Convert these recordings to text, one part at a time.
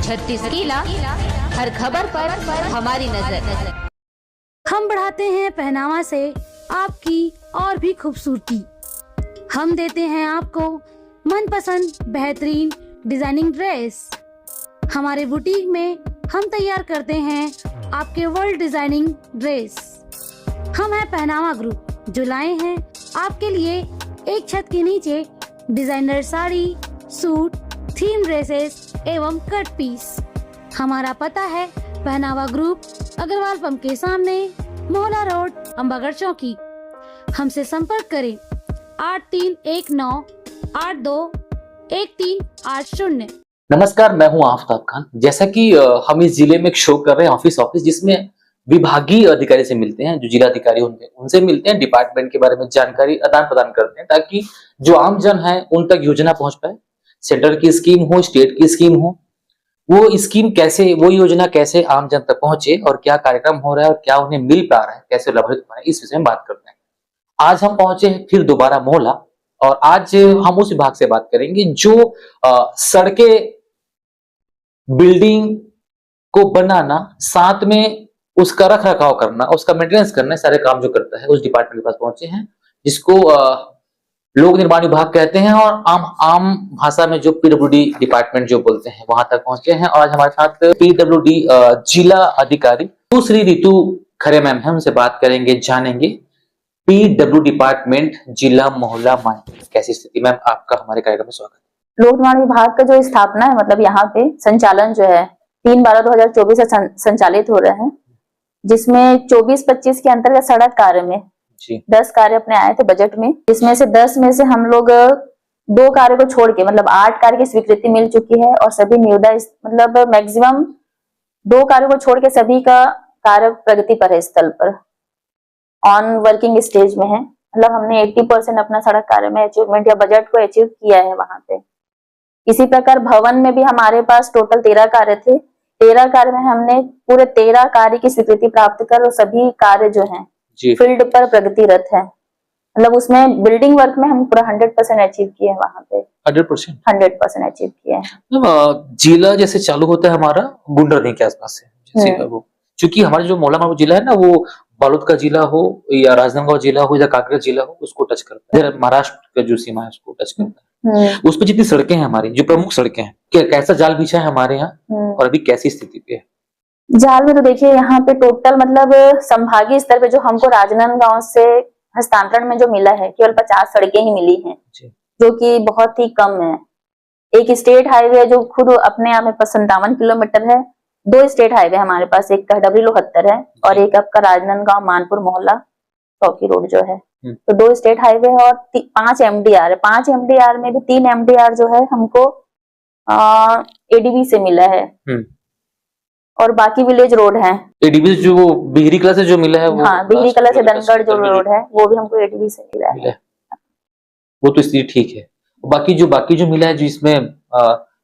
36 किला, हर खबर पर हमारी नजर। हम बढ़ाते हैं पहनावा से आपकी और भी खूबसूरती। हम देते हैं आपको मनपसंद बेहतरीन डिजाइनिंग ड्रेस। हमारे बुटीक में हम तैयार करते हैं आपके वर्ल्ड डिजाइनिंग ड्रेस। हम हैं पहनावा ग्रुप, जो लाए हैं आपके लिए एक छत के नीचे designer sari, suit, theme dresses एवं कट पीस। हमारा पता है पहनावा ग्रुप, अग्रवाल पंप के सामने, मोहला रोड, अम्बागढ़ चौकी। हमसे संपर्क करें 8319821380। नमस्कार, मैं हूं आफ्ताब खान। जैसा कि हम इस जिले में एक शो कर रहे हैं ऑफिस जिसमें विभागीय अधिकारी से मिलते हैं, जो जिला अधिकारी होंगे उनसे मिलते हैं, डिपार्टमेंट के बारे में जानकारी आदान प्रदान करते हैं, ताकि जो आम जन है उन तक योजना पहुंच पाए। सेंटर की स्कीम हो, स्टेट की स्कीम हो, वो स्कीम कैसे, वो योजना कैसे आम जन तक पहुंचे और क्या कार्यक्रम हो रहा है और क्या उन्हें मिल पा रहा है, कैसे लाभान्वित हो रहा है, इस विषय में बात करते हैं। आज हम पहुंचे हैं फिर दोबारा मोहला, और आज हम उस विभाग से बात करेंगे जो सड़कें, बिल्डिंग को बनाना, साथ में उसका रख रखाव करना, उसका मेंटेनेंस करना, सारे काम जो करता है, उस डिपार्टमेंट के पास पहुंचे हैं, जिसको लोक निर्माण विभाग कहते हैं, और आम भाषा में जो पीडब्ल्यूडी डिपार्टमेंट जो बोलते हैं, वहां तक पहुंचे हैं। और आज हमारे साथ पीडब्ल्यूडी जिला अधिकारी श्री रितु खरे मैम है, उनसे बात करेंगे, जानेंगे पीडब्ल्यू डिपार्टमेंट जिला मोहला मानपुर कैसी स्थिति। मैम, आपका हमारे कार्यक्रम में स्वागत है। लोक निर्माण विभाग का जो स्थापना है, मतलब यहाँ पे संचालन जो है 3/12/2024 से संचालित हो रहे हैं, जिसमें 24-25 के अंतर्गत सड़क कार्य में 10 कार्य अपने आए थे बजट में, जिसमें से 10 में से हम लोग 2 कार्य को छोड़ के, मतलब 8 कार्य की स्वीकृति मिल चुकी है, और सभी निविदा, मतलब मैक्सिमम 2 कार्यों को छोड़ के सभी का कार्य प्रगति पर है, स्थल पर ऑन वर्किंग स्टेज में है। मतलब हमने 80% अपना सड़क कार्य में अचीवमेंट या बजट को अचीव किया है वहां पे। इसी प्रकार भवन में भी हमारे पास टोटल 13 कार्य थे। 13 कार्य में हमने पूरे 13 कार्य की स्वीकृति प्राप्त कर, और सभी कार्य जो हैं फील्ड पर प्रगतिरत है। मतलब उसमें बिल्डिंग वर्क में हम पूरा 100% अचीव किए हैं वहां पे। 100% अचीव किए हैं। जिला जैसे चालू होता है हमारा गुंडरनी के आसपास से, वो चूंकि हमारा जो मोहला मानपुर जिला है ना, वो बालोद का जिला हो या राजनांदगांव जिला हो या कांकेर जिला हो, उसको टच करता है। महाराष्ट्र का जो सीमा है उसको टच करता है। उस पर जितनी सड़कें हैं हमारी, जो प्रमुख सड़कें हैं, कैसा जाल बिछा है हमारे यहाँ और अभी कैसी स्थिति पे है? जाल में तो देखिए यहाँ पे टोटल, मतलब संभागीय स्तर पे जो हमको राजनांदगांव से हस्तांतरण में जो मिला है, केवल 50 सड़कें ही मिली हैं, जो कि बहुत ही कम है। एक स्टेट हाईवे है जो खुद अपने आप में 57 किलोमीटर है। 2 स्टेट हाईवे हमारे पास, एक का डबरी लोहत्तर है और एक आपका राजनांदगांव मानपुर मोहला चौकी रोड जो है। तो 2 स्टेट हाईवे है और 5 एमडीआर है। 5 एमडीआर में भी 3 एमडीआर जो है हमको एडीबी से मिला है, और बाकी विलेज रोड है। एडीबी जो बिहरी कला से जो मिला है वो, हाँ, बिहरी कला से दनगढ़ जो रोड है वो भी हमको एडीबी से मिला है। वो तो स्थिति ठीक है। बाकी जो मिला है, जिसमें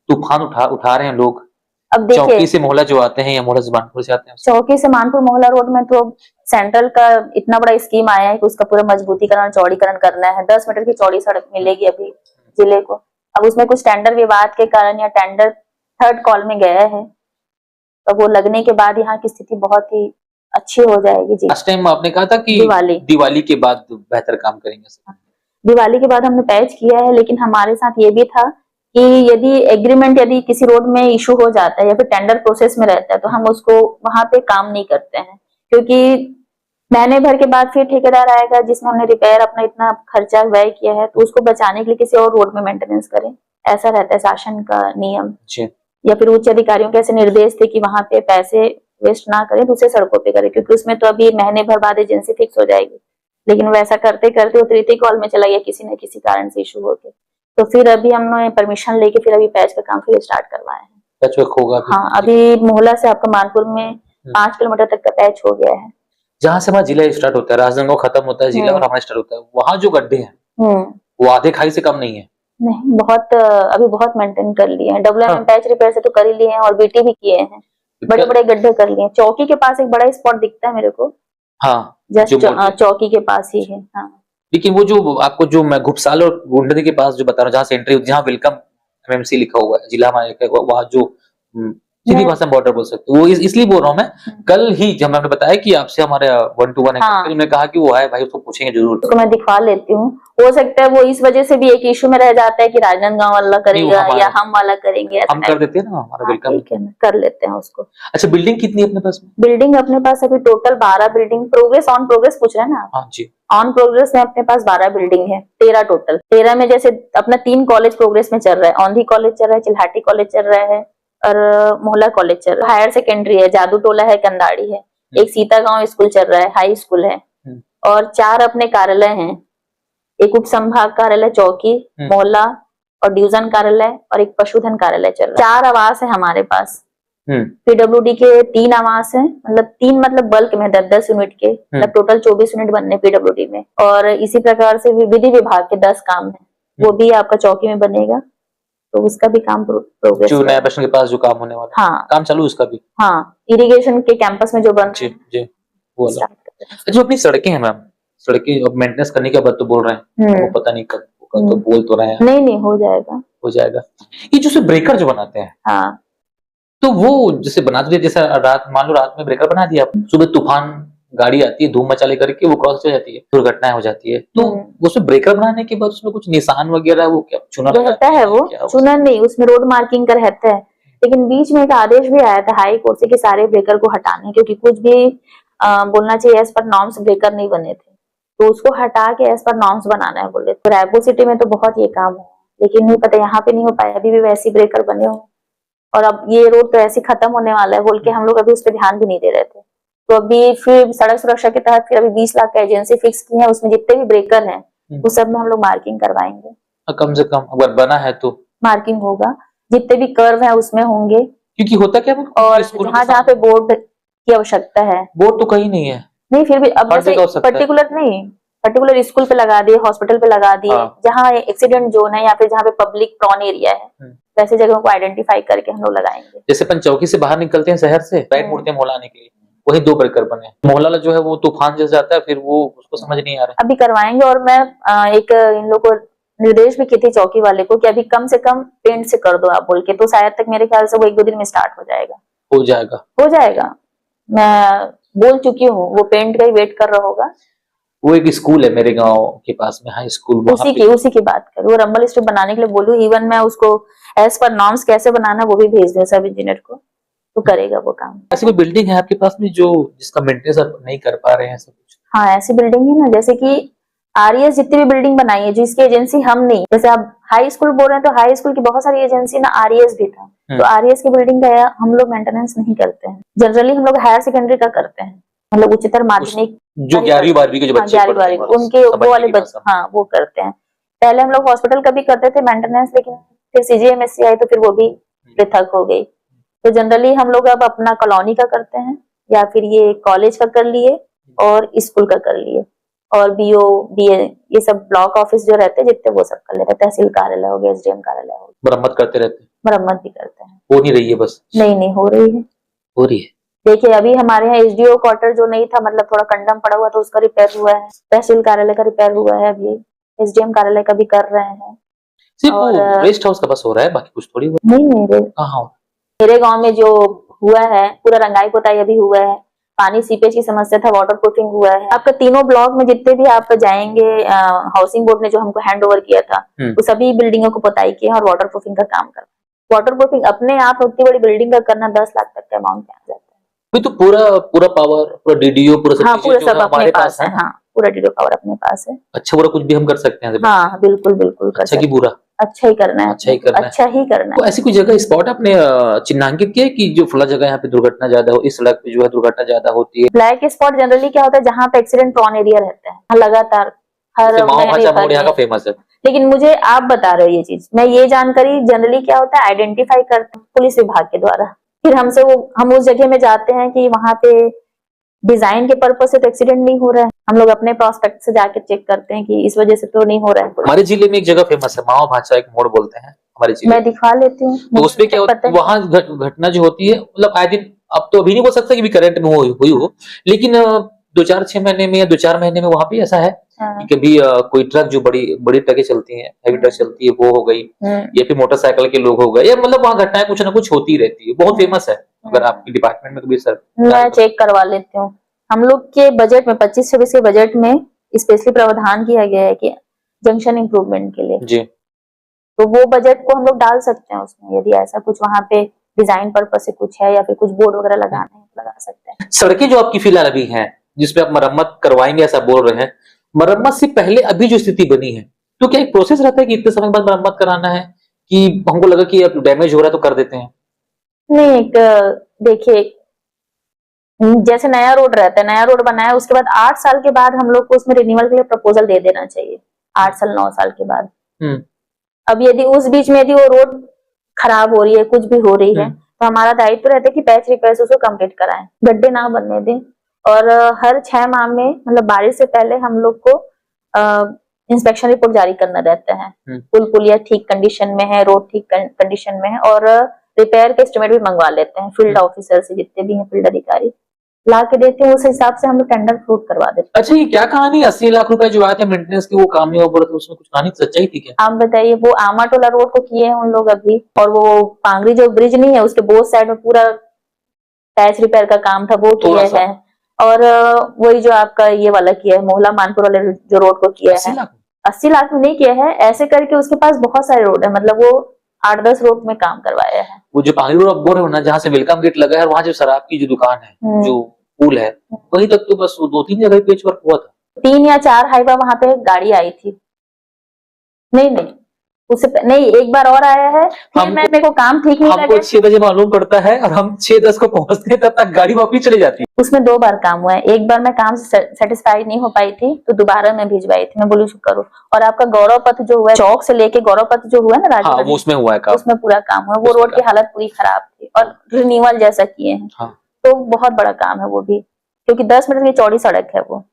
तूफान उठा रहे हैं लोग, अब देखिए चौकी से मोहला जो आते हैं या मोहला से मानपुर से आते हैं, चौकी से मानपुर मोहला रोड में तो सेंट्रल का इतना बड़ा स्कीम आया है कि उसका पूरा मजबूतीकरण, चौड़ीकरण करना है। 10 मीटर की चौड़ी सड़क मिलेगी अभी जिले को। अब उसमें कुछ टेंडर विवाद के कारण या टेंडर थर्ड कॉल में गया है, तो वो लगने के बाद यहाँ की स्थिति बहुत ही अच्छी हो जाएगी जी। लास्ट टाइम आपने कहा था कि दिवाली के बाद बेहतर काम करेंगे। दिवाली के बाद हमने पैच किया है, लेकिन हमारे साथ ये भी था कि यदि एग्रीमेंट, यदि किसी रोड में इशू हो जाता है या फिर टेंडर प्रोसेस में रहता है, तो हम उसको वहां पे काम नहीं करते हैं, क्योंकि महीने भर के बाद फिर ठेकेदार आएगा जिसमें हमने रिपेयर अपना इतना खर्चा व्यय किया है, तो उसको बचाने के लिए किसी और रोड में मेंटेनेंस करें, ऐसा रहता है शासन का नियम। या फिर उच्च अधिकारियों के ऐसे निर्देश थे कि वहां पे पैसे वेस्ट ना करें, दूसरे सड़कों पे करें, क्योंकि उसमें तो अभी महीने भर बाद एजेंसी फिक्स हो जाएगी। लेकिन वैसा करते करते वो तृतीय कॉल में चला गया, किसी न किसी कारण से इशू हो गया। तो फिर अभी हमने परमिशन लेके फिर अभी पैच का काम फिर स्टार्ट करवाया है। पैच वर्क होगा? हाँ, अभी मोहला से आपका मानपुर में 5 किलोमीटर तक का पैच हो गया है। जहाँ से हमारा जिला स्टार्ट होता है, राजनांदगांव खत्म होता है जिला और हमारा स्टार्ट होता है, वहाँ जो गड्ढे हैं वो आधे खाई से कम नहीं है। नहीं, बहुत अभी बहुत मेंटेन कर लिए हैं। डब्ल्यूएमएम पैच रिपेयर से तो कर ही लिए हैं, और बीटी भी किए हैं, बड़े बड़े गड्ढे कर लिए। चौकी के पास एक बड़ा स्पॉट दिखता है मेरे को, हाँ, जस्ट चौकी के पास ही है। हाँ, लेकिन वो जो आपको जो मैं घुपसाल और गुंडरी के पास जो बता रहा हूँ, जहाँ से एंट्री, जहाँ वेलकम एमएमसी लिखा हुआ है, जिला हमारे, वहाँ जो सीधी मैं- भाषा में बॉर्डर बोल सकते हो। वो इसलिए बोल रहा हूँ मैं, कल ही जब हमने बताया कि आपसे हमारे 1-to-1 है, हाँ। उन्होंने कहा कि वो है भाई, उसको पूछेंगे जरूर। उसको मैं दिखवा लेती हूँ। हो सकता है वो इस वजह से भी एक इशू में रह जाता है कि राजनांदगांव वाला करेगा हमारा- या हम वाला करेंगे, ऐसा हम कर देते हैं ना, हमारा हाँ, वेलकम। ठीक है ना, कर लेते हैं उसको। अच्छा, बिल्डिंग कितनी है अपने पास में? बिल्डिंग अपने पास अभी total 12 building, progress on progress पूछ रहे हैं ना? हाँ जी। ऑन प्रोग्रेस में अपने पास 12 बिल्डिंग है, 13 टोटल। 13 में जैसे अपना 3 कॉलेज प्रोग्रेस में चल रहा है, औंधी कॉलेज चल रहा है, चिल्हाटी कॉलेज चल रहा है और मोहला कॉलेज चल रहा है। हायर सेकेंडरी है, जादू टोला है, कंदाड़ी है, एक सीतागांव स्कूल चल रहा है, हाई स्कूल है, और 4 अपने कार्यालय हैं। एक उप संभाग कार्यालय चौकी, मोहल्ला और डिवीजन कार्यालय और एक पशुधन कार्यालय चल रहा है। 4 आवास है हमारे पास। पीडब्ल्यूडी के 3 आवास हैं, मतलब 3 मतलब बल्क में 10-10 यूनिट के, मतलब टोटल 24 यूनिट बनने पीडब्ल्यूडी में। और इसी प्रकार से विधि विभाग के 10 काम है, वो भी आपका चौकी में बनेगा, तो उसका भी काम प्रोग्रेस जो नया बस के पास जो काम होने वाला है, हाँ काम चालू है उसका भी। हाँ, इरिगेशन के कैंपस में जो बन जी जी, वो वाला। start कर रहे हैं। जो अपनी सड़कें हैं मैम, सड़कें अब मेंटेनेंस करने की बात तो बोल रहे हैं, वो पता नहीं कब होगा, तो बोल तो रहे हैं नहीं हो जाएगा। हो जाएगा। ये जो ब्रेकर जो बनाते हैं, हाँ, तो वो जैसे बनाते थे, जैसे रात, मान लो रात में ब्रेकर बना दिया, सुबह तूफान गाड़ी आती है, धूम मचा ले करके वो क्रॉस हो जाती है, दुर्घटनाएं हो जाती है, तो उसमें ब्रेकर बनाने के बाद उसमें कुछ निशान वगैरह वो क्या चुना रहता है? वो चुना नहीं, उसमें रोड मार्किंग का रहता है। लेकिन बीच में एक आदेश भी आया था हाई कोर्ट से कि सारे ब्रेकर को हटाने, क्योंकि कुछ भी बोलना चाहिए एज पर नॉर्म्स ब्रेकर नहीं बने थे, तो उसको हटा के एज पर नॉर्म्स बनाना है बोले। तो रायपुर सिटी में तो बहुत ये काम है, लेकिन नहीं पता यहाँ पे नहीं हो पाया, अभी भी वैसे ब्रेकर बने हो। और अब ये रोड तो ऐसे खत्म होने वाला है बोल के हम लोग अभी उस पर ध्यान भी नहीं दे रहे थे। तो अभी फिर सड़क सुरक्षा के तहत फिर अभी 20 लाख का एजेंसी फिक्स की है, उसमें जितने भी ब्रेकर हैं उस सब में हम लोग मार्किंग करवाएंगे। कम से कम अगर बना है तो मार्किंग होगा, जितने भी कर्व है उसमें होंगे, क्योंकि होता क्या है, और जहाँ जहाँ पे बोर्ड की आवश्यकता है, बोर्ड तो कहीं नहीं है, नहीं फिर भी अब हर जैसे जगह हो सकता है। पर्टिकुलर नहीं, पर्टिकुलर स्कूल पे लगा दिए, हॉस्पिटल पे लगा दिए, हाँ। जहाँ एक्सीडेंट जोन है या फिर जहाँ पे पब्लिक प्रॉन एरिया है, वैसे जगहों को आइडेंटिफाई करके हम लोग लगाएंगे। जैसे पंचौकी से बाहर निकलते हैं शहर से, राइट मुड़ते हैं मोहल्ला आने के लिए, वही 2 ब्रेकर बने। मोहल्ला जो है वो तूफान जैसे आता है, फिर वो उसको समझ नहीं आ रहा। अभी करवाएंगे, और मैं एक इन लोग को निर्देश भी किए थे चौकी वाले को कि अभी कम से कम पेंट से कर दो आप बोल के, तो शायद तक मेरे ख्याल से वो 1-2 दिन में स्टार्ट हो जाएगा। हो जाएगा, मैं बोल चुकी हूँ, वो पेंट का ही वेट कर रहा होगा। वो एक स्कूल है मेरे गांव के पास में, हाई स्कूल, उसी की बात कर, वो रंबल स्ट्रिप बनाने के लिए बोलू, इवन मैं उसको एज पर नॉर्म्स कैसे बनाना वो भी भेज दूं सब इंजीनियर को, तो करेगा वो काम। ऐसी कोई बिल्डिंग है आपके पास में जो जिसका मेंटेनेंस आप नहीं कर पा रहे हैं सब कुछ? हाँ, ऐसी बिल्डिंग है ना, जैसे कि आरईएस जितनी भी बिल्डिंग बनाई है जिसकी एजेंसी हम नहीं, जैसे आप हाई स्कूल बोल रहे हैं तो हाई स्कूल की बहुत सारी एजेंसी ना, आरईएस भी था, तो आरईएस की बिल्डिंग का हम लोग मेंटेनेंस नहीं करते हैं। जनरली हम लोग हायर सेकेंडरी का करते हैं, मतलब उच्चतर माध्यमिक जो 11वीं 12वीं के जो बच्चे 11वीं 12वीं उनके वो वाले बच्चे, हाँ वो करते हैं। पहले हम लोग हॉस्पिटल का भी करते थे मेंटेनेंस, लेकिन फिर सीजीएमएससी आई तो फिर वो भी पृथक हो गई। तो जनरली हम लोग अब अपना कॉलोनी का करते हैं, या फिर ये कॉलेज का कर लिए और स्कूल का कर लिए, और बीओ बीए ये सब ब्लॉक ऑफिस जो रहते हैं जितने वो सब कर लेते हैं, तहसील कार्यालय हो गया, एसडीएम कार्यालय हो गया, मरम्मत करते रहते हैं। मरम्मत भी करते हैं। हो नहीं रही है बस? नहीं हो रही है, हो रही है। देखिए अभी हमारे यहाँ एसडीओ क्वार्टर जो नहीं था, मतलब थोड़ा कंडम पड़ा हुआ था, उसका रिपेयर हुआ है, तहसील कार्यालय का रिपेयर हुआ है, अभी एसडीएम कार्यालय का भी कर रहे हैं। सिर्फ रेस्ट हाउस का बस हो रहा है, बाकी कुछ थोड़ी हुआ? नहीं कहाँ? मेरे गांव में जो हुआ है पूरा रंगाई पोताई अभी हुआ है, पानी सीपेज की समस्या था, वाटर प्रूफिंग हुआ है। आपका तीनों ब्लॉक में जितने भी आप जाएंगे, हाउसिंग बोर्ड ने जो हमको हैंड ओवर किया था, वो सभी बिल्डिंगों को पोताई किया और वाटर प्रूफिंग का काम कर। वाटर प्रूफिंग अपने आप उतनी बड़ी बिल्डिंग का करना 10 लाख तक के अमाउंट में आ जाता है। तो पूरा पावर, पूरा डीडीओ, पूरा सब पूरा सब अपने पास है। हाँ, पूरा डीडीओ पावर अपने पास है। अच्छा बुरा कुछ भी हम कर सकते हैं? हाँ बिल्कुल कर अच्छा की बुरा? अच्छा ही करना है, अच्छा ही करना है। तो ऐसी कोई जगह स्पॉट आपने चिन्हांकित किया है कि जो फला जगह यहाँ पे दुर्घटना ज्यादा हो, इस सड़क पे जो है दुर्घटना ज्यादा होती है? ब्लैक स्पॉट जनरली क्या होता है, जहाँ पे एक्सीडेंट प्रोन एरिया रहता है लगातार, हर मोड़ यहाँ का फेमस है। लेकिन मुझे आप बता रहे हो ये चीज, मैं ये जानकारी जनरली क्या होता है आइडेंटिफाई करते हैं पुलिस विभाग के द्वारा, फिर हमसे हम उस जगह में जाते हैं कि वहाँ पे डिजाइन के पर्पज से तो एक्सीडेंट नहीं हो रहा है, हम लोग अपने प्रोस्पेक्ट से जाके चेक करते हैं कि इस वजह से तो नहीं हो रहा है। हमारे जिले में एक जगह फेमस है, माओ भाचा एक मोड़ बोलते हैं हमारे जिले। मैं दिखा लेती हूँ। तो उसपे क्या होता है, वहाँ घटना जो होती है, मतलब आए दिन, अब तो अभी नहीं बोल सकता कि भी करंट में हुई हो, लेकिन 2-4 6 महीने में या 2-4 महीने में वहां पे ऐसा है हाँ। कि कभी कोई ट्रक जो बड़ी बड़ी ट्रकें चलती हैं, हैवी ट्रक चलती है, वो हो गई, या फिर मोटरसाइकिल के लोग हो गए, या मतलब वहाँ घटनाएं कुछ ना कुछ होती रहती है, बहुत फेमस है। अगर आपके डिपार्टमेंट में कभी सर मैं चेक करवा लेती हूँ। हम लोग के बजट में 25-26 के बजट में स्पेशली प्रावधान किया गया है कि जंक्शन इम्प्रूवमेंट के लिए जी, तो वो बजट को हम लोग डाल सकते हैं उसमें, यदि ऐसा कुछ वहाँ पे डिजाइन पर्पज से कुछ है या फिर कुछ बोर्ड वगैरह लगाना है लगा सकते हैं। सड़कें जो आपकी फिलहाल अभी हैं, जिसपे आप मरम्मत करवाएंगे ऐसा बोल रहे हैं, मरम्मत से पहले अभी जो स्थिति बनी है, तो क्या एक प्रोसेस रहता है कि इतने समय बाद मरम्मत कराना है, कि हमको लगा कि अब डैमेज हो रहा है तो कर देते हैं? नहीं, एक देखिए, जैसे नया रोड रहता है, नया रोड बनाया उसके बाद 8 साल के बाद हम लोग को उसमें रिन्यूअल के लिए प्रपोजल दे देना चाहिए, 8 साल 9 साल के बाद। अब यदि उस बीच में यदि वो रोड खराब हो रही है, कुछ भी हो रही है, तो हमारा दायित्व रहता है कि पैच रिपेयर उसको कंप्लीट कराएं, गड्ढे ना बनने दें। और हर 6 माह में मतलब बारिश से पहले हम लोग को इंस्पेक्शन रिपोर्ट जारी करना रहता है, पुल पुलिया ठीक कंडीशन में है, रोड ठीक कंडीशन में है, और रिपेयर के एस्टिमेट भी मंगवा लेते हैं फील्ड ऑफिसर से, जितने भी हैं फील्ड अधिकारी ला के देते हैं, उस हिसाब से हम लोग टेंडर फ्रूट करवा देते हैं। अच्छा, ये क्या कहानी 80 लाख रुपए जो आए थे मेंटेनेंस के, वो काम नहीं हो रहा था, उसमें कुछ कहानी सच्चाई थी क्या? आप बताइए, वो आमाटोला रोड को किए हैं उन लोग अभी, और वो पांगरी जो ब्रिज नहीं है उसके बोथ साइड में पूरा पैच रिपेयर का काम था वो किया है, और वही जो आपका ये वाला किया है मोहला मानपुर वाले जो रोड को किया है, 80 लाख में नहीं किया है, ऐसे करके उसके पास बहुत सारे रोड है, मतलब वो 8-10 रोड में काम करवाया है। वो जो पांगरी रोड बोल रहे हो ना, जहाँ से वेलकम गेट लगा है, वहाँ जो शराब की जो दुकान है, जो पुल है, वही तक तो बस 2-3 जगह पेच वर्क हुआ था। 3 या 4 हाईवा वहां पे गाड़ी आई थी। नहीं, उससे नहीं, एक बार और आया है, फिर मेरे को काम ठीक नहीं लगा। हमको 6 बजे मालूम पड़ता है और हम 6:10 को पहुंचते हैं, तब तक गाड़ी वापस चली जाती है। उसमें 2 बार काम हुआ है, एक बार मैं काम से सेटिस्फाइड नहीं हो पाई थी तो दोबारा मैं भिजवाई थी, मैं बोली करो। और आपका गौरव पथ जो हुआ है, चौक से लेके गौरव पथ जो हुआ है ना हाँ, वो उसमें हुआ है काम, उसमें पूरा काम हुआ, वो रोड की हालत पूरी खराब थी और रिन्यूअल जैसा किए हैं, तो बहुत बड़ा काम है वो भी, क्योंकि 10 मीटर की चौड़ी सड़क है वो।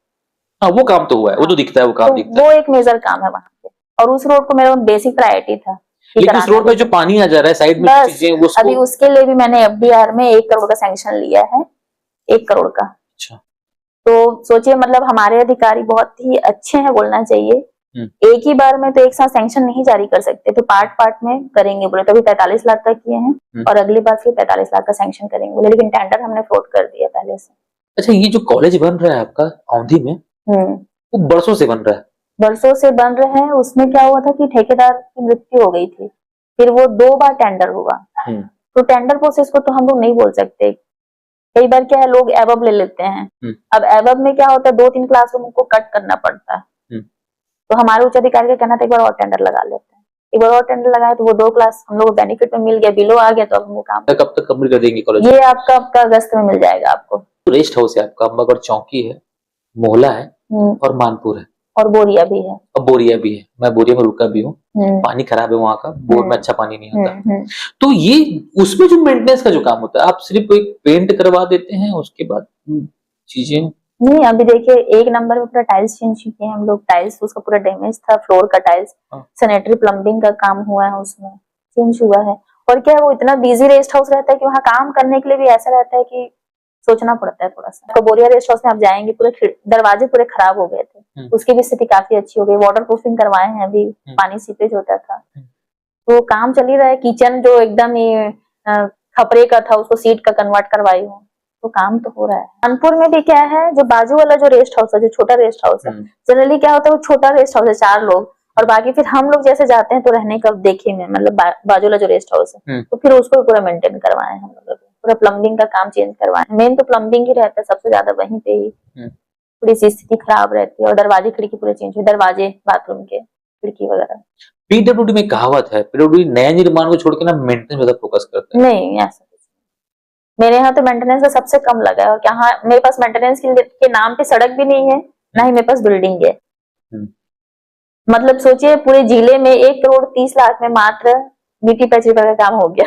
हाँ, वो काम तो हुआ है, वो तो दिखता है, वो काम दिखता है, वो एक मेजर काम है वहाँ पे, और उस रोड को मेरा बेसिक प्रायोरिटी था। लेकिन उस रोड पे जो पानी आ जा रहा है साइड में चीजें, उसको अभी उसके लिए भी मैंने एफडीआर में 1 करोड़ का सैंक्शन लिया है, 1 करोड़ का। अच्छा, तो सोचिए, मतलब हमारे अधिकारी बहुत ही अच्छे हैं बोलना चाहिए, एक ही बार में तो एक साथ सैंक्शन नहीं जारी कर सकते, तो पार्ट पार्ट में करेंगे बोले, तो अभी 45 लाख का किए हैं और अगली बार फिर 45 लाख का सैंक्शन करेंगे बोले, लेकिन टेंडर हमने फ्लोट कर दिया पहले से। अच्छा, ये जो कॉलेज बन रहा है आपका औंधी में, वो बरसों से बन रहा है? बरसों से बन रहे हैं। उसमें क्या हुआ था कि ठेकेदार की मृत्यु हो गई थी, फिर वो 2 बार टेंडर हुआ, तो टेंडर प्रोसेस को तो हम लोग नहीं बोल सकते। कई बार क्या है, लोग एवब ले लेते हैं, अब एवब में क्या होता है, 2-3 क्लासरूम को कट करना पड़ता है, तो हमारे उच्च अधिकारी का कहना था एक बार और टेंडर लगा लेते हैं, एक बार और टेंडर लगाया तो वो 2 क्लास हम लोग को बेनिफिट में मिल गया, बिलो आ गया, तो अब हम लोग काम कब तक कंप्लीट कर देंगे कॉलेज? ये आपका अगस्त में मिल जाएगा आपको। रेस्ट हाउस है आपका, अम्बागढ़ चौकी है, मोहला है और मानपुर है, और बोरिया भी है, अब बोरिया भी है, मैं बोरिया में रुका भी हूँ, पानी खराब है वहाँ का, बोर में अच्छा पानी नहीं आता। तो ये उसमें जो मेंटेनेंस का जो काम होता है, आप सिर्फ एक पेंट करवा देते हैं, उसके बाद चीजें नहीं? अभी देखिए 1 नंबर में पूरा टाइल्स चेंज किए हैं हम लोग, टाइल्स उसका पूरा डैमेज था, फ्लोर का टाइल्स, सैनिटरी प्लम्बिंग का काम हुआ है, उसमें चेंज हुआ है। और क्या है, वो इतना बिजी रेस्ट हाउस रहता है कि वहाँ काम करने के लिए भी ऐसा रहता है कि सोचना पड़ता है थोड़ा सा। तो बोरिया रेस्ट हाउस में आप जाएंगे, पूरे दरवाजे पूरे खराब हो गए थे, उसकी भी स्थिति काफी अच्छी हो गई, वाटर प्रूफिंग करवाए हैं अभी, पानी सीपेज होता था, तो काम चल ही रहा है। किचन जो एकदम ही खपरे का था, उसको सीट का कन्वर्ट करवाई हूँ, तो काम तो हो रहा है। कानपुर में भी क्या है, जो बाजू वाला जो रेस्ट हाउस है, जो छोटा रेस्ट हाउस है, जनरली क्या होता है, वो छोटा रेस्ट हाउस है, 4 लोग, और बाकी फिर हम लोग जैसे जाते हैं तो रहने का देखे में, मतलब बाजू वाला जो रेस्ट हाउस है, तो फिर उसको पूरा मेंटेन करवाए हम लोग, पूरा प्लम्बिंग का काम चेंज करवाए। मेन तो प्लम्बिंग ही रहता है सबसे ज्यादा, वहीं पे ही थोड़ी सी स्थिति खराब रहती है, और दरवाजे खिड़की पूरे चेंज हुए, दरवाजे बाथरूम के खिड़की वगैरह। पीडब्ल्यूडी में कहावत है, पीडब्ल्यूडी नए निर्माण को छोड़ के ना मेंटेनेंस ज्यादा फोकस करते हैं। नहीं, ऐसा मेरे यहाँ तो मेंटेनेंस का सबसे कम लगा है, और यहाँ मेरे पास मेंटेनेंस के नाम पे सड़क भी नहीं है, ना ही मेरे पास बिल्डिंग है। मतलब सोचिए, पूरे जिले में 1 करोड़ 30 लाख में मात्र मिट्टी पैच रिपेयर का काम हो गया,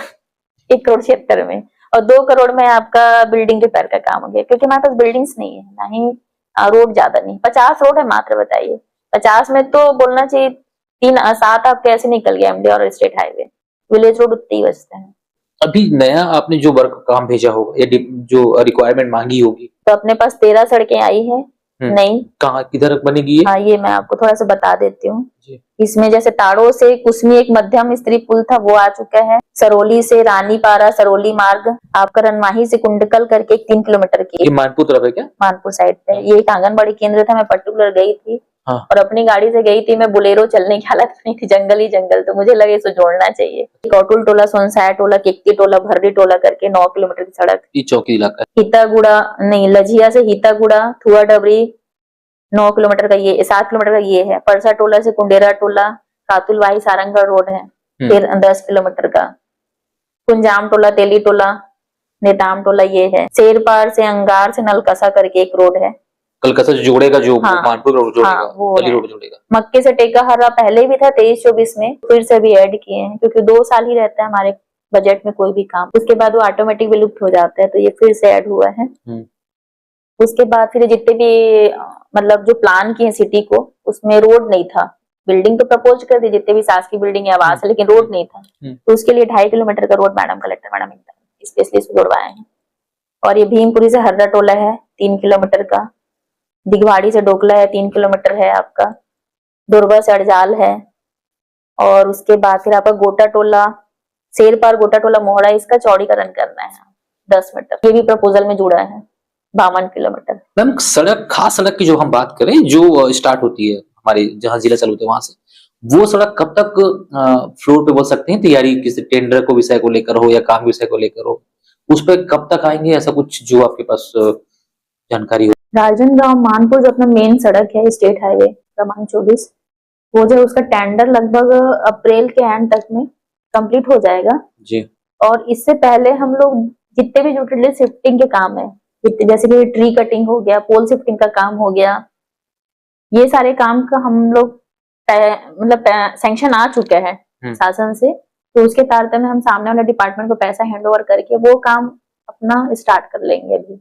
1 करोड़ 76 में, और 2 करोड़ में आपका बिल्डिंग रिपेयर का काम हो गया, क्योंकि हमारे पास बिल्डिंग्स नहीं है, ना ही रोड ज्यादा नहीं, 50 रोड है मात्र, बताइए 50 में तो बोलना चाहिए 3-7 आपके ऐसे निकल गया, एमडी और स्टेट हाईवे, विलेज रोड उतने ही बचते हैं। अभी नया आपने जो वर्क काम भेजा होगा या जो रिक्वायरमेंट मांगी होगी, तो अपने पास 13 सड़कें आई है नई। कहाँ किधर बनेगी ये? हाँ, ये मैं आपको थोड़ा सा बता देती हूँ। जी। इसमें जैसे ताड़ो से कुसमी एक मध्यम स्तरीय पुल था, वो आ चुका है। सरोली से रानीपारा सरोली मार्ग, आपका रनमाही से कुंडकल करके 3 किलोमीटर की, ये मानपुर तरफ है क्या? मानपुर साइड पे। ये एक आंगनबाड़ी केंद्र था, मैं पर्टिकुलर गई थी। हाँ। और अपनी गाड़ी से गई थी, मैं बुलेरो चलने की हालत में थी, जंगल ही जंगल, तो मुझे लगे इसको जोड़ना चाहिए। कौटुल टोला, सोनसाया टोला, केकती टोला, भरडी टोला करके 9 किलोमीटर की सड़क। ये चौकी इलाका है। हितागुड़ा नहीं, लजिया से हितागुड़ा थुआ डबरी 9 किलोमीटर का ये, 7 किलोमीटर का ये है। परसा टोला से कुंडेरा टोला, कातुलवाही सारंगगढ़ रोड है, फिर 10 किलोमीटर का। कुंजाम टोला, तेली टोला, नेताम टोला ये है। शेरपार से अंगार से नलकसा करके एक रोड है, कलकत्ता जो जोड़ेगा, जो हाँ, मानपुर रोड जोड़ेगा, हाँ, वो गली है। रोड जोड़ेगा। मक्के से टेका हर्रा पहले भी था 23-24 में, फिर से भी ऐड किए हैं, क्योंकि 2 साल ही रहता है हमारे बजट में कोई भी काम, उसके बाद वो ऑटोमेटिक विलुप्त हो जाता है, तो ये फिर से ऐड हुआ है। उसके बाद फिर जितने भी मतलब जो प्लान किए सिटी को, उसमें रोड नहीं था। बिल्डिंग तो प्रपोज कर दी, जितने भी शासकीय बिल्डिंग है, आवास है, लेकिन रोड नहीं था। तो उसके लिए 2.5 किलोमीटर का road madam collector madam specially जुड़वाए हैं। और ये भीमपुरी से हर्रा टोला है 3 किलोमीटर का। दिगवाड़ी से डोकला है 3 किलोमीटर है आपका। दुर्गा से अड़जाल है। और उसके बाद फिर आपका गोटा टोला, शेरपार गोटा टोला मोहड़ा, इसका चौड़ीकरण करना है 10 मीटर, ये भी प्रपोजल में जुड़ा है 52 किलोमीटर। मैम सड़क, खास सड़क की जो हम बात करें, जो स्टार्ट होती है हमारे जहाँ जिला चालू होता है वहां से, वो सड़क कब तक फ्लोर पे बोल सकते हैं तैयारी, किसी टेंडर को विषय को लेकर हो या काम विषय को लेकर हो, उस पर कब तक आएंगे, ऐसा कुछ जो आपके पास जानकारी हो? राजनांदगांव मानपुर जो अपना मेन सड़क है, स्टेट हाईवे क्रमांक 24, वो जो उसका टेंडर लगभग अप्रैल के एंड तक में कंप्लीट हो जाएगा जी। और इससे पहले हम लोग जितने भी यूटिलिटी शिफ्टिंग के काम है, जैसे कि ट्री कटिंग हो गया, पोल शिफ्टिंग का काम हो गया, ये सारे काम का हम लोग मतलब सैंक्शन आ चुका है शासन से, तो उसके तारतम्य में हम सामने वाले डिपार्टमेंट को पैसा हैंड ओवर करके वो काम अपना स्टार्ट कर लेंगे अभी।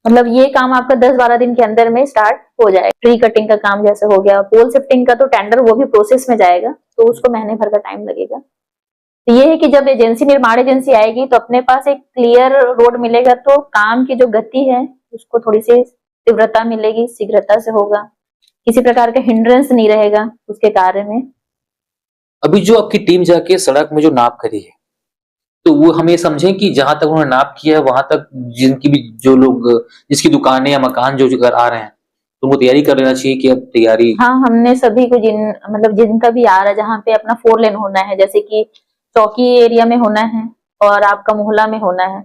मतलब ये काम आपका 10-12 दिन के अंदर में स्टार्ट हो जाएगा। ट्री कटिंग का काम जैसे हो गया, पोल शिफ्टिंग का तो टेंडर वो भी प्रोसेस में जाएगा, तो उसको महीने भर का टाइम लगेगा। तो ये है कि जब एजेंसी, निर्माण एजेंसी आएगी, तो अपने पास एक क्लियर रोड मिलेगा, तो काम की जो गति है उसको थोड़ी सी तीव्रता मिलेगी, शीघ्रता से होगा, किसी प्रकार का हिंड्रेंस नहीं रहेगा उसके कार्य में। अभी जो आपकी टीम जाके सड़क में जो नाप करी है, तो वो हम ये समझें कि जहां तक उन्होंने नाप किया है वहां तक जिनकी भी जो लोग, जिसकी दुकानें या मकान जो घर आ रहे हैं, तो वो तैयारी कर लेना चाहिए कि अब तैयारी। हाँ, हमने सभी को जिनका भी आ रहा है, जहाँ पे अपना 4 लेन होना है, जैसे कि चौकी एरिया में होना है और आपका मोहल्ला में होना है,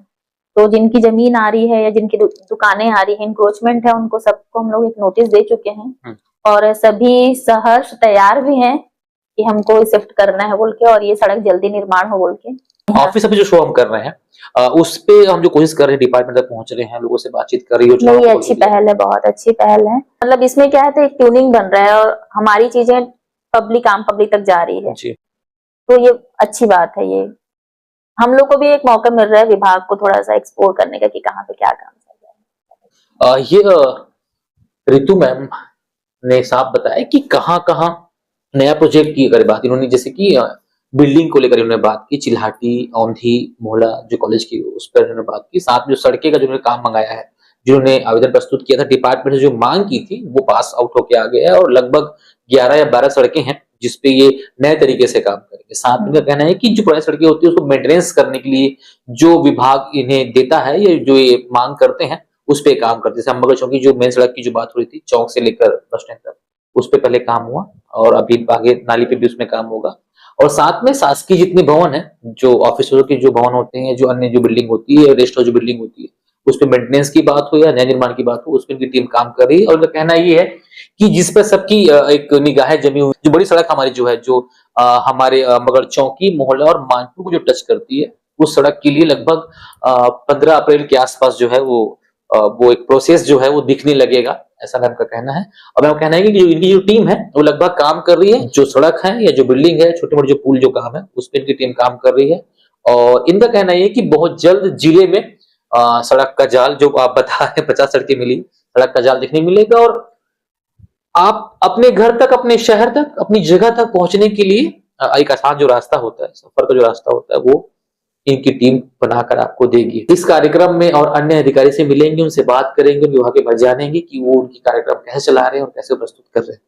तो जिनकी जमीन आ रही है या जिनकी दुकानें आ रही है, इंक्रोचमेंट है, उनको सबको हम लोग एक नोटिस दे चुके हैं। और सभी सहर्ष तैयार भी हैं कि हमको शिफ्ट करना है बोल के, और ये सड़क जल्दी निर्माण हो बोल के। ऑफिस अभी जो शो हम कर रहे हैं, उस पे हम जो कोशिश कर रहे हैं, डिपार्टमेंट तक पहुंच रहे हैं, लोगों से बातचीत कर रही हो। नहीं, अच्छी पहल है, बहुत अच्छी पहल है। मतलब इसमें क्या है, तो एक ट्यूनिंग बन रहा है और हमारी चीजें आम पब्लिक तक जा रही है जी। तो ये अच्छी बात है। ये हम लोग को भी एक मौका मिल रहा है विभाग को थोड़ा सा एक्सप्लोर करने का कि कहाँ पे क्या काम चल रहा है। ये रितु मैम ने साफ बताया कि कहाँ नया प्रोजेक्ट की अगर बात इन्होंने, जैसे कि बिल्डिंग को लेकर इन्होंने बात की, चिल्हाटी औंधी मोहल्ला जो कॉलेज की, उस पर इन्होंने बात की। साथ में जो सड़के का जिन्होंने काम मंगाया है, जिन्होंने आवेदन प्रस्तुत किया था, डिपार्टमेंट से जो मांग की थी वो पास आउट होके आ गया है, और लगभग 11 या 12 सड़कें हैं जिसपे ये नए तरीके से काम करेंगे। साथ में इनका कहना है कि जो पुरानी सड़कें होती है उसको मेंटेनेंस करने के लिए जो विभाग इन्हें देता है या जो ये मांग करते हैं उस पे काम करते हैं। जैसे अम्बगढ़ चौकी जो मेन सड़क की जो बात हो रही थी, चौक से लेकर बस स्टैंड तक, उस पे पहले काम हुआ और अभी आगे नाली पे भी उसमें काम होगा। और साथ में शासकीय जितने भवन है, जो ऑफिसरों के जो भवन होते हैं, जो अन्य जो बिल्डिंग होती है, रेस्ट हाउस जो बिल्डिंग होती है, उस पे मेंटेनेंस की बात हो या नए निर्माण की बात हो, उस पर इनकी टीम काम कर रही है। और उनका कहना ये है कि जिस पर सबकी एक निगाहें जमी हुई, जो बड़ी सड़क हमारी जो है, जो हमारे मगर चौकी मोहल्ला और मानपुर को जो टच करती है, उस सड़क के लिए लगभग 15 अप्रैल के आसपास जो है वो एक प्रोसेस जो है वो दिखने लगेगा, ऐसा मैम का कहना है। और मैम कहना है कि जो इनकी जो टीम है वो लगभग काम कर रही है, जो सड़क है या जो बिल्डिंग है, छोटे मोटे जो पुल जो काम है, उस पर इनकी टीम काम कर रही है। और इनका कहना है कि बहुत जल्द जिले में सड़क का जाल, जो आप बता रहे हैं 50 सड़कें मिली, सड़क का जाल दिखने मिलेगा, और आप अपने घर तक, अपने शहर तक, अपनी जगह तक पहुंचने के लिए एक आसान जो रास्ता होता है, सफर का जो रास्ता होता है, वो इनकी टीम बनाकर आपको देगी। इस कार्यक्रम में और अन्य अधिकारी से मिलेंगे, उनसे बात करेंगे, विभाग के बारे में जानेंगे कि वो उनकी कार्यक्रम कैसे चला रहे हैं और कैसे प्रस्तुत कर रहे हैं।